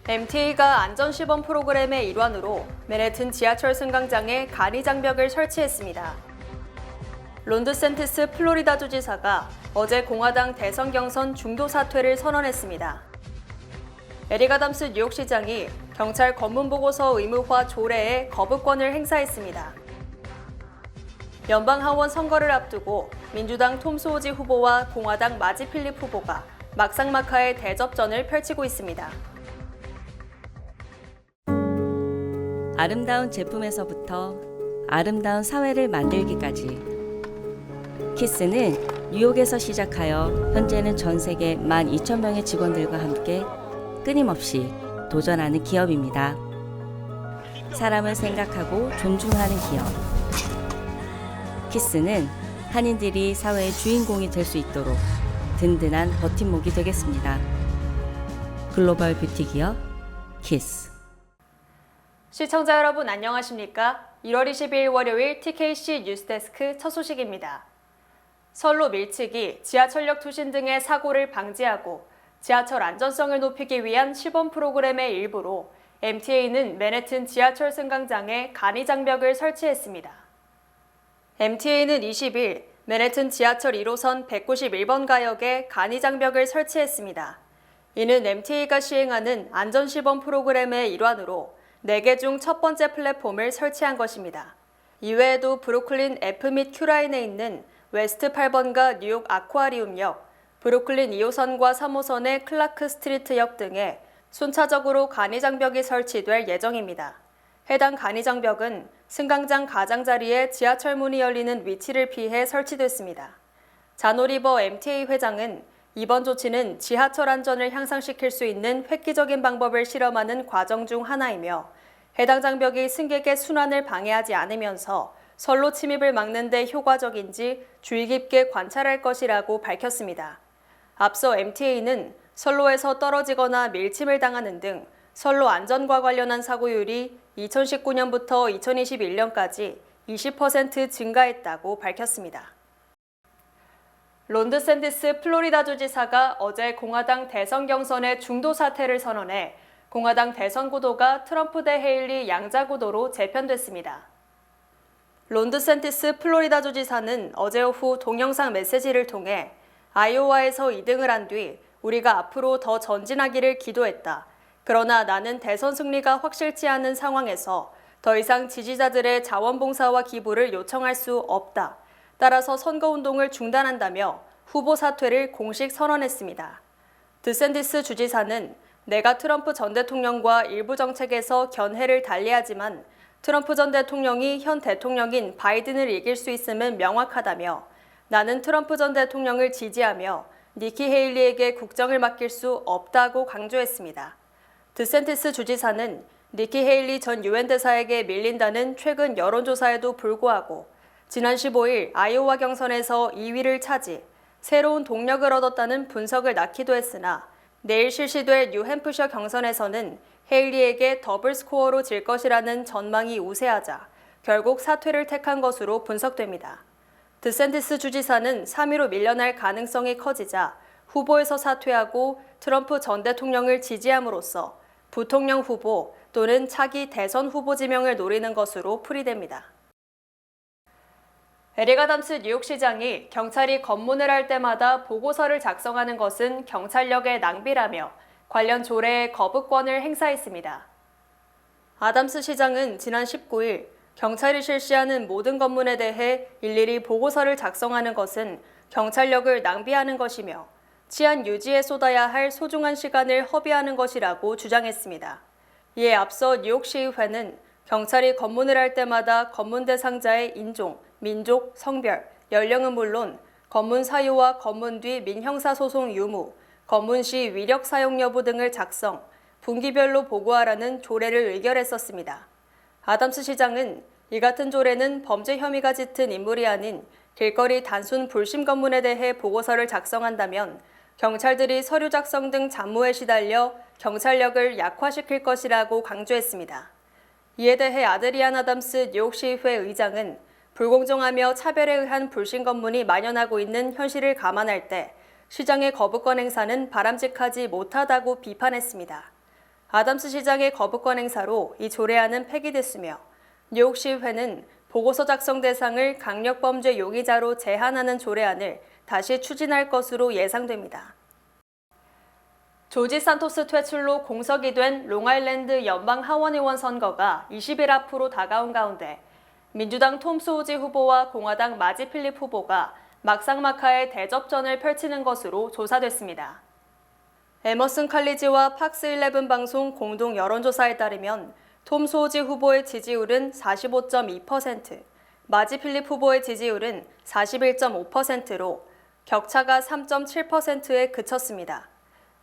MTA가 안전시범 프로그램의 일환으로 맨해튼 지하철 승강장에 간이장벽을 설치했습니다. 론 드센티스 플로리다주 지사가 어제 공화당 대선 경선 중도 사퇴를 선언했습니다. 에릭 아담스 뉴욕시장이 경찰 검문보고서 의무화 조례에 거부권을 행사했습니다. 연방하원 선거를 앞두고 민주당 톰 수오지 후보와 공화당 마지 필립 후보가 막상막하의 대접전을 펼치고 있습니다. 아름다운 제품에서부터 아름다운 사회를 만들기까지 키스는 뉴욕에서 시작하여 현재는 전 세계 12,000명의 직원들과 함께 끊임없이 도전하는 기업입니다. 사람을 생각하고 존중하는 기업. 키스는 한인들이 사회의 주인공이 될 수 있도록 든든한 버팀목이 되겠습니다. 글로벌 뷰티 기업 키스. 시청자 여러분 안녕하십니까? 1월 22일 월요일 TKC 뉴스데스크 첫 소식입니다. 선로 밀치기, 지하철역 투신 등의 사고를 방지하고 지하철 안전성을 높이기 위한 시범 프로그램의 일부로 MTA는 맨해튼 지하철 승강장에 간이장벽을 설치했습니다. MTA는 20일 맨해튼 지하철 1호선 191번 가역에 간이장벽을 설치했습니다. 이는 MTA가 시행하는 안전시범 프로그램의 일환으로 4개 중 첫 번째 플랫폼을 설치한 것입니다. 이외에도 브루클린 F 및 Q라인에 있는 웨스트 8번가 뉴욕 아쿠아리움역, 브루클린 2호선과 3호선의 클라크 스트리트역 등에 순차적으로 간이장벽이 설치될 예정입니다. 해당 간이장벽은 승강장 가장자리에 지하철 문이 열리는 위치를 피해 설치됐습니다. 잔 오리버 MTA 회장은 이번 조치는 지하철 안전을 향상시킬 수 있는 획기적인 방법을 실험하는 과정 중 하나이며 해당 장벽이 승객의 순환을 방해하지 않으면서 선로 침입을 막는 데 효과적인지 주의 깊게 관찰할 것이라고 밝혔습니다. 앞서 MTA는 선로에서 떨어지거나 밀침을 당하는 등 선로 안전과 관련한 사고율이 2019년부터 2021년까지 20% 증가했다고 밝혔습니다. 론 드센티스 플로리다주 지사가 어제 공화당 대선 경선의 중도 사퇴를 선언해 공화당 대선 구도가 트럼프 대 헤일리 양자 구도로 재편됐습니다. 론 드센티스 플로리다주 지사는 어제 오후 동영상 메시지를 통해 아이오와에서 2등을 한 뒤 우리가 앞으로 더 전진하기를 기도했다. 그러나 나는 대선 승리가 확실치 않은 상황에서 더 이상 지지자들의 자원봉사와 기부를 요청할 수 없다. 따라서 선거운동을 중단한다며 후보 사퇴를 공식 선언했습니다. 드센티스 주지사는 내가 트럼프 전 대통령과 일부 정책에서 견해를 달리하지만 트럼프 전 대통령이 현 대통령인 바이든을 이길 수 있음은 명확하다며 나는 트럼프 전 대통령을 지지하며 니키 헤일리에게 국정을 맡길 수 없다고 강조했습니다. 드센티스 주지사는 니키 헤일리 전 유엔 대사에게 밀린다는 최근 여론조사에도 불구하고 지난 15일 아이오와 경선에서 2위를 차지, 새로운 동력을 얻었다는 분석을 낳기도 했으나 내일 실시될 뉴햄프셔 경선에서는 헤일리에게 더블 스코어로 질 것이라는 전망이 우세하자 결국 사퇴를 택한 것으로 분석됩니다. 드센티스 주지사는 3위로 밀려날 가능성이 커지자 후보에서 사퇴하고 트럼프 전 대통령을 지지함으로써 부통령 후보 또는 차기 대선 후보 지명을 노리는 것으로 풀이됩니다. 에릭 아담스 뉴욕시장이 경찰이 검문을 할 때마다 보고서를 작성하는 것은 경찰력의 낭비라며 관련 조례에 거부권을 행사했습니다. 아담스 시장은 지난 19일 경찰이 실시하는 모든 검문에 대해 일일이 보고서를 작성하는 것은 경찰력을 낭비하는 것이며 치안 유지에 쏟아야 할 소중한 시간을 허비하는 것이라고 주장했습니다. 이에 앞서 뉴욕시의회는 경찰이 검문을 할 때마다 검문 대상자의 인종, 민족, 성별, 연령은 물론 검문 사유와 검문 뒤 민형사소송 유무, 검문 시 위력 사용 여부 등을 작성, 분기별로 보고하라는 조례를 의결했었습니다. 아담스 시장은 이 같은 조례는 범죄 혐의가 짙은 인물이 아닌 길거리 단순 불심 검문에 대해 보고서를 작성한다면 경찰들이 서류 작성 등 잡무에 시달려 경찰력을 약화시킬 것이라고 강조했습니다. 이에 대해 아드리안 아담스 뉴욕시의회 의장은 불공정하며 차별에 의한 불신 검문이 만연하고 있는 현실을 감안할 때 시장의 거부권 행사는 바람직하지 못하다고 비판했습니다. 아담스 시장의 거부권 행사로 이 조례안은 폐기됐으며 뉴욕시의회는 보고서 작성 대상을 강력범죄 용의자로 제한하는 조례안을 다시 추진할 것으로 예상됩니다. 조지 산토스 퇴출로 공석이 된 롱아일랜드 연방 하원의원 선거가 20일 앞으로 다가온 가운데 민주당 톰 수오지 후보와 공화당 마지 필립 후보가 막상막하의 대접전을 펼치는 것으로 조사됐습니다. 에머슨 칼리지와 팍스11 방송 공동 여론조사에 따르면 톰 수오지 후보의 지지율은 45.2%, 마지 필립 후보의 지지율은 41.5%로 격차가 3.7%에 그쳤습니다.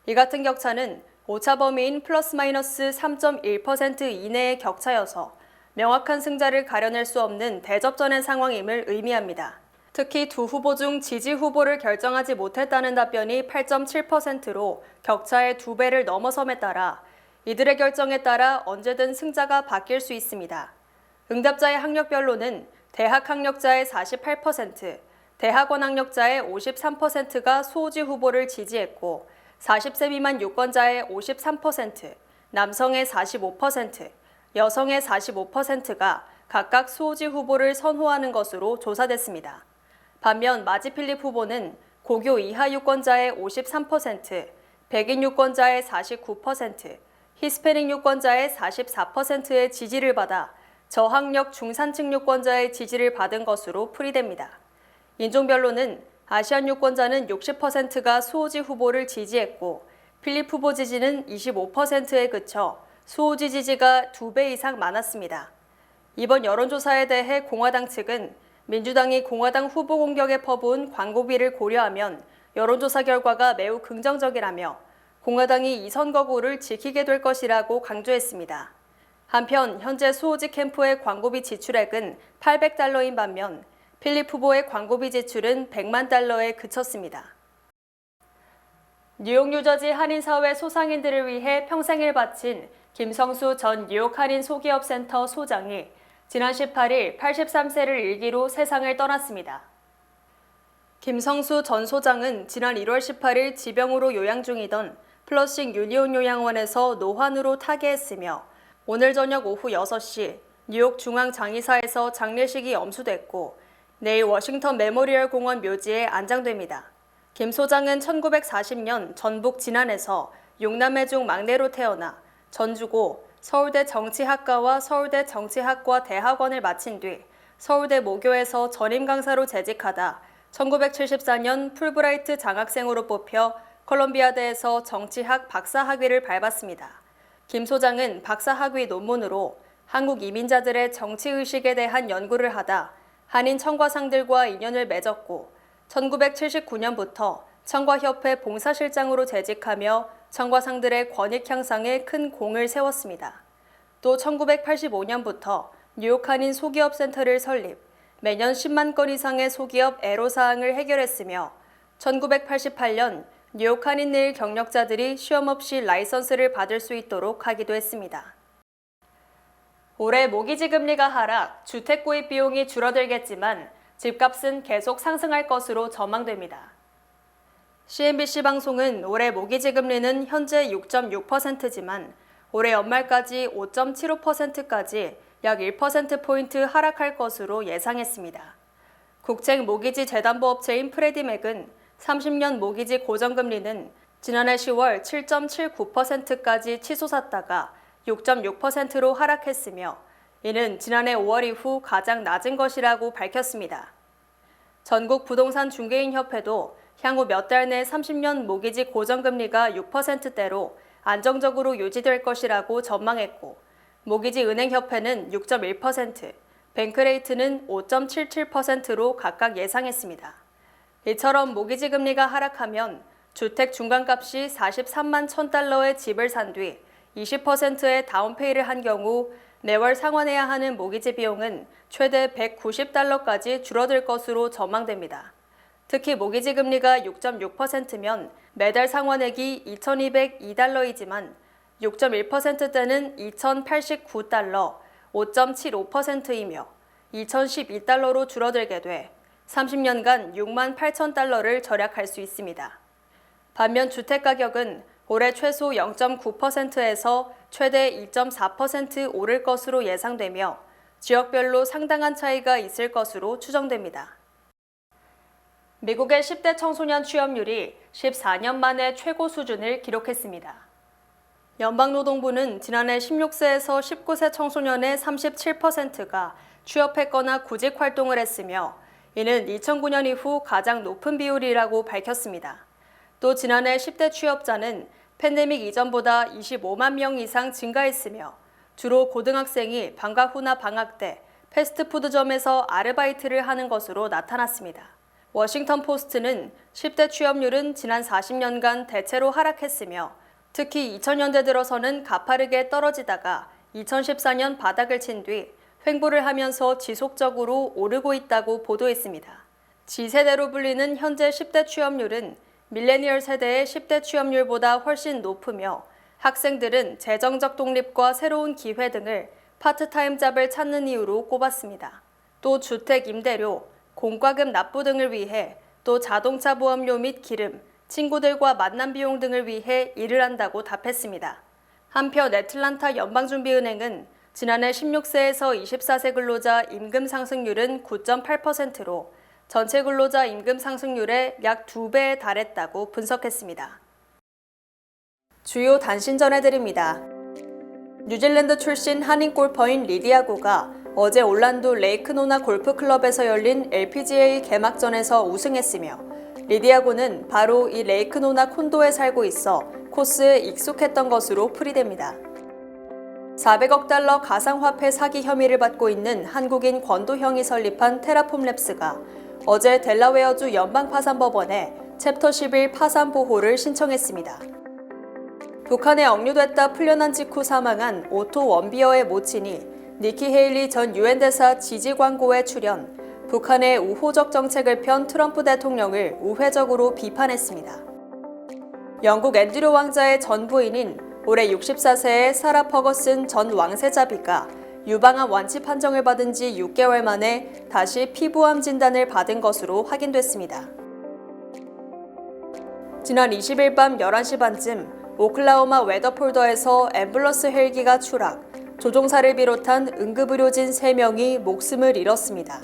이 같은 격차는 오차 범위인 플러스 마이너스 3.1% 이내의 격차여서 명확한 승자를 가려낼 수 없는 대접전의 상황임을 의미합니다. 특히 두 후보 중 지지 후보를 결정하지 못했다는 답변이 8.7%로 격차의 2배를 넘어섬에 따라 이들의 결정에 따라 언제든 승자가 바뀔 수 있습니다. 응답자의 학력별로는 대학 학력자의 48%, 대학원 학력자의 53%가 수오지 후보를 지지했고 40세 미만 유권자의 53%, 남성의 45%, 여성의 45%가 각각 수오지 후보를 선호하는 것으로 조사됐습니다. 반면 마지 필립 후보는 고교 이하 유권자의 53%, 백인 유권자의 49%, 히스패닉 유권자의 44%의 지지를 받아 저학력 중산층 유권자의 지지를 받은 것으로 풀이됩니다. 인종별로는 아시안 유권자는 60%가 수오지 후보를 지지했고 필립 후보 지지는 25%에 그쳐 수오지 지지가 2배 이상 많았습니다. 이번 여론조사에 대해 공화당 측은 민주당이 공화당 후보 공격에 퍼부은 광고비를 고려하면 여론조사 결과가 매우 긍정적이라며 공화당이 이 선거구를 지키게 될 것이라고 강조했습니다. 한편 현재 수오지 캠프의 광고비 지출액은 $800인 반면 필립 후보의 광고비 지출은 $100만 달러에 그쳤습니다. 뉴욕 뉴저지 한인사회 소상인들을 위해 평생을 바친 김성수 전 뉴욕 한인 소기업센터 소장이 지난 18일 83세를 일기로 세상을 떠났습니다. 김성수 전 소장은 지난 1월 18일 지병으로 요양 중이던 플러싱 유니온 요양원에서 노환으로 타계했으며 오늘 저녁 오후 6시 뉴욕 중앙장의사에서 장례식이 엄수됐고 내일 워싱턴 메모리얼 공원 묘지에 안장됩니다. 김 소장은 1940년 전북 진안에서 6남매 중 막내로 태어나 전주고 서울대 정치학과와 서울대 정치학과 대학원을 마친 뒤 서울대 모교에서 전임 강사로 재직하다 1974년 풀브라이트 장학생으로 뽑혀 컬럼비아대에서 정치학 박사학위를 밟았습니다. 김 소장은 박사학위 논문으로 한국 이민자들의 정치의식에 대한 연구를 하다 한인 청과상들과 인연을 맺었고 1979년부터 청과협회 봉사실장으로 재직하며 청과상들의 권익 향상에 큰 공을 세웠습니다. 또 1985년부터 뉴욕 한인 소기업센터를 설립, 매년 10만 건 이상의 소기업 애로사항을 해결했으며 1988년 뉴욕 한인네일 경력자들이 시험 없이 라이선스를 받을 수 있도록 하기도 했습니다. 올해 모기지 금리가 하락, 주택 구입 비용이 줄어들겠지만 집값은 계속 상승할 것으로 전망됩니다. CNBC 방송은 올해 모기지 금리는 현재 6.6%지만 올해 연말까지 5.75%까지 약 1%포인트 하락할 것으로 예상했습니다. 국책 모기지 재담보 업체인 프레디맥은 30년 모기지 고정금리는 지난해 10월 7.79%까지 치솟았다가 6.6%로 하락했으며 이는 지난해 5월 이후 가장 낮은 것이라고 밝혔습니다. 전국 부동산 중개인협회도 향후 몇 달 내 30년 모기지 고정금리가 6%대로 안정적으로 유지될 것이라고 전망했고 모기지 은행협회는 6.1%, 뱅크레이트는 5.77%로 각각 예상했습니다. 이처럼 모기지 금리가 하락하면 주택 중간값이 43만 $1,000의 집을 산 뒤 20%의 다운페이를 한 경우 매월 상환해야 하는 모기지 비용은 최대 $190까지 줄어들 것으로 전망됩니다. 특히 모기지 금리가 6.6%면 매달 상환액이 $2,202이지만 6.1%대는 $2,089, 5.75%이며 $2,012로 줄어들게 돼 30년간 $68,000를 절약할 수 있습니다. 반면 주택가격은 올해 최소 0.9%에서 최대 2.4% 오를 것으로 예상되며 지역별로 상당한 차이가 있을 것으로 추정됩니다. 미국의 10대 청소년 취업률이 14년 만에 최고 수준을 기록했습니다. 연방노동부는 지난해 16세에서 19세 청소년의 37%가 취업했거나 구직 활동을 했으며 이는 2009년 이후 가장 높은 비율이라고 밝혔습니다. 또 지난해 10대 취업자는 팬데믹 이전보다 25만 명 이상 증가했으며 주로 고등학생이 방과 후나 방학 때 패스트푸드점에서 아르바이트를 하는 것으로 나타났습니다. 워싱턴 포스트는 10대 취업률은 지난 40년간 대체로 하락했으며 특히 2000년대 들어서는 가파르게 떨어지다가 2014년 바닥을 친 뒤 횡보를 하면서 지속적으로 오르고 있다고 보도했습니다. G세대로 불리는 현재 10대 취업률은 밀레니얼 세대의 10대 취업률보다 훨씬 높으며 학생들은 재정적 독립과 새로운 기회 등을 파트타임 잡을 찾는 이유로 꼽았습니다. 또 주택 임대료, 공과금 납부 등을 위해 또 자동차 보험료 및 기름, 친구들과 만남 비용 등을 위해 일을 한다고 답했습니다. 한편 애틀란타 연방준비은행은 지난해 16세에서 24세 근로자 임금 상승률은 9.8%로 전체 근로자 임금 상승률의 약 2배에 달했다고 분석했습니다. 주요 단신 전해드립니다. 뉴질랜드 출신 한인 골퍼인 리디아고가 어제 올란도 레이크노나 골프클럽에서 열린 LPGA 개막전에서 우승했으며 리디아고는 바로 이 레이크노나 콘도에 살고 있어 코스에 익숙했던 것으로 풀이됩니다. 400억 달러 가상화폐 사기 혐의를 받고 있는 한국인 권도형이 설립한 테라폼랩스가 어제 델라웨어주 연방파산법원에 챕터 11 파산 보호를 신청했습니다. 북한에 억류됐다 풀려난 직후 사망한 오토 원비어의 모친이 니키 헤일리 전 유엔 대사 지지 광고에 출연, 북한의 우호적 정책을 편 트럼프 대통령을 우회적으로 비판했습니다. 영국 앤드류 왕자의 전 부인인 올해 64세의 사라 퍼거슨 전 왕세자비가 유방암 완치 판정을 받은 지 6개월 만에 다시 피부암 진단을 받은 것으로 확인됐습니다. 지난 20일 밤 11시 반쯤 오클라호마 웨더폴더에서 앰뷸런스 헬기가 추락, 조종사를 비롯한 응급의료진 3명이 목숨을 잃었습니다.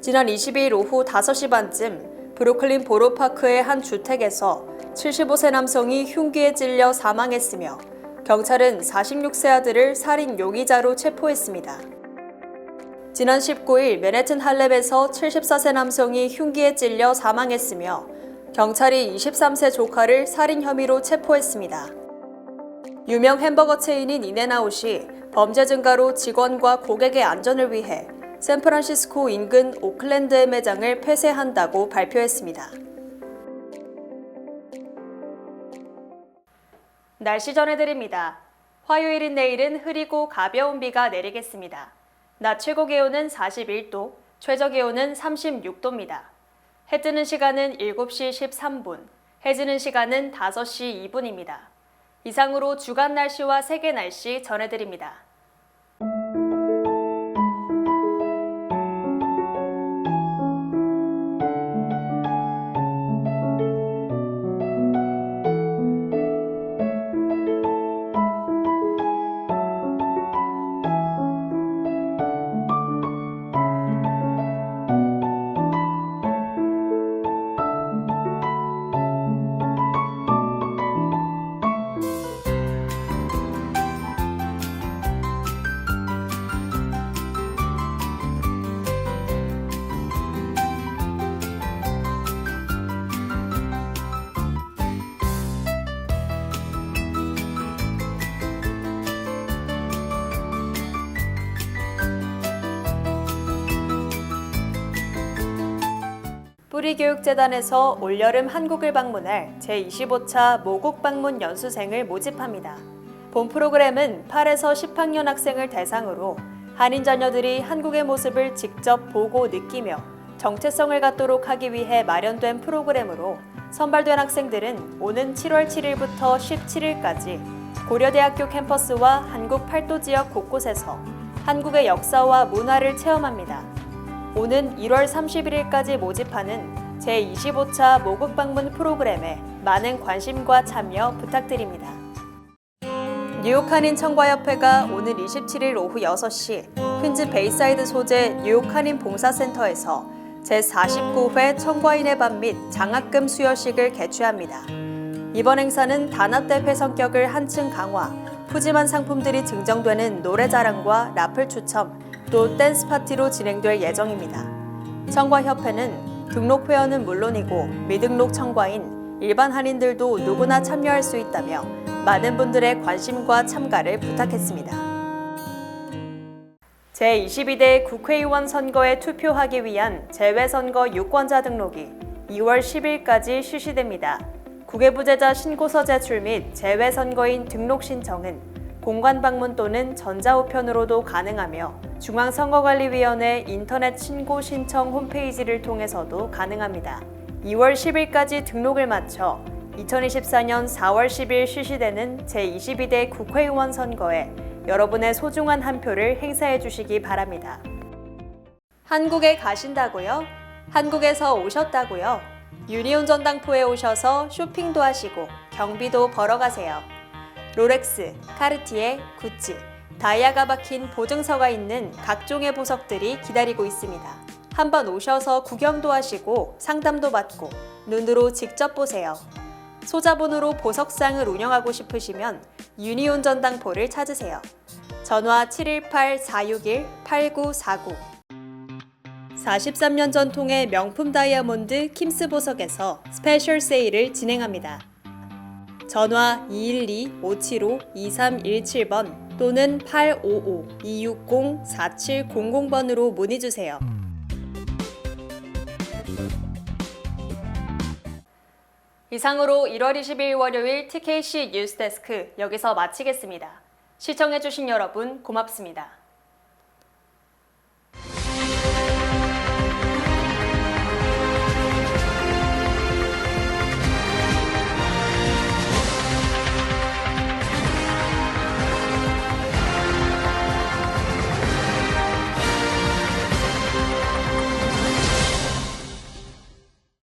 지난 22일 오후 5시 반쯤 브루클린 보로파크의 한 주택에서 75세 남성이 흉기에 찔려 사망했으며 경찰은 46세 아들을 살인 용의자로 체포했습니다. 지난 19일 맨해튼 할렘에서 74세 남성이 흉기에 찔려 사망했으며 경찰이 23세 조카를 살인 혐의로 체포했습니다. 유명 햄버거 체인인 인앤아웃이 범죄 증가로 직원과 고객의 안전을 위해 샌프란시스코 인근 오클랜드의 매장을 폐쇄한다고 발표했습니다. 날씨 전해드립니다. 화요일인 내일은 흐리고 가벼운 비가 내리겠습니다. 낮 최고 기온은 41도, 최저 기온은 36도입니다. 해 뜨는 시간은 7시 13분, 해 지는 시간은 5시 2분입니다. 이상으로 주간 날씨와 세계 날씨 전해드립니다. 뿌리교육재단에서 올여름 한국을 방문할 제25차 모국 방문 연수생을 모집합니다. 본 프로그램은 8에서 10학년 학생을 대상으로 한인 자녀들이 한국의 모습을 직접 보고 느끼며 정체성을 갖도록 하기 위해 마련된 프로그램으로 선발된 학생들은 오는 7월 7일부터 17일까지 고려대학교 캠퍼스와 한국 팔도 지역 곳곳에서 한국의 역사와 문화를 체험합니다. 오는 1월 31일까지 모집하는 제25차 모국 방문 프로그램에 많은 관심과 참여 부탁드립니다. 뉴욕 한인 청과협회가 오늘 27일 오후 6시 퀸즈 베이사이드 소재 뉴욕 한인 봉사센터에서 제49회 청과인의 밤 및 장학금 수여식을 개최합니다. 이번 행사는 단합대회 성격을 한층 강화, 푸짐한 상품들이 증정되는 노래자랑과 라플 추첨, 또 댄스 파티로 진행될 예정입니다. 청과협회는 등록 회원은 물론이고 미등록 청과인, 일반 한인들도 누구나 참여할 수 있다며 많은 분들의 관심과 참가를 부탁했습니다. 제22대 국회의원 선거에 투표하기 위한 재외선거 유권자 등록이 2월 10일까지 실시됩니다. 국외부재자 신고서 제출 및 재외선거인 등록 신청은 공관 방문 또는 전자우편으로도 가능하며 중앙선거관리위원회 인터넷 신고 신청 홈페이지를 통해서도 가능합니다. 2월 10일까지 등록을 마쳐 2024년 4월 10일 실시되는 제22대 국회의원 선거에 여러분의 소중한 한 표를 행사해 주시기 바랍니다. 한국에 가신다고요? 한국에서 오셨다고요? 유니온 전당포에 오셔서 쇼핑도 하시고 경비도 벌어가세요. 롤렉스, 카르티에, 구찌, 다이아가 박힌 보증서가 있는 각종의 보석들이 기다리고 있습니다. 한번 오셔서 구경도 하시고 상담도 받고 눈으로 직접 보세요. 소자본으로 보석상을 운영하고 싶으시면 유니온 전당포를 찾으세요. 전화 718-461-8949 43년 전통의 명품 다이아몬드 킴스 보석에서 스페셜 세일을 진행합니다. 전화 212-575-2317번 또는 855-260-4700번으로 문의주세요. 이상으로 1월 20일 월요일 TKC 뉴스데스크 여기서 마치겠습니다. 시청해주신 여러분 고맙습니다.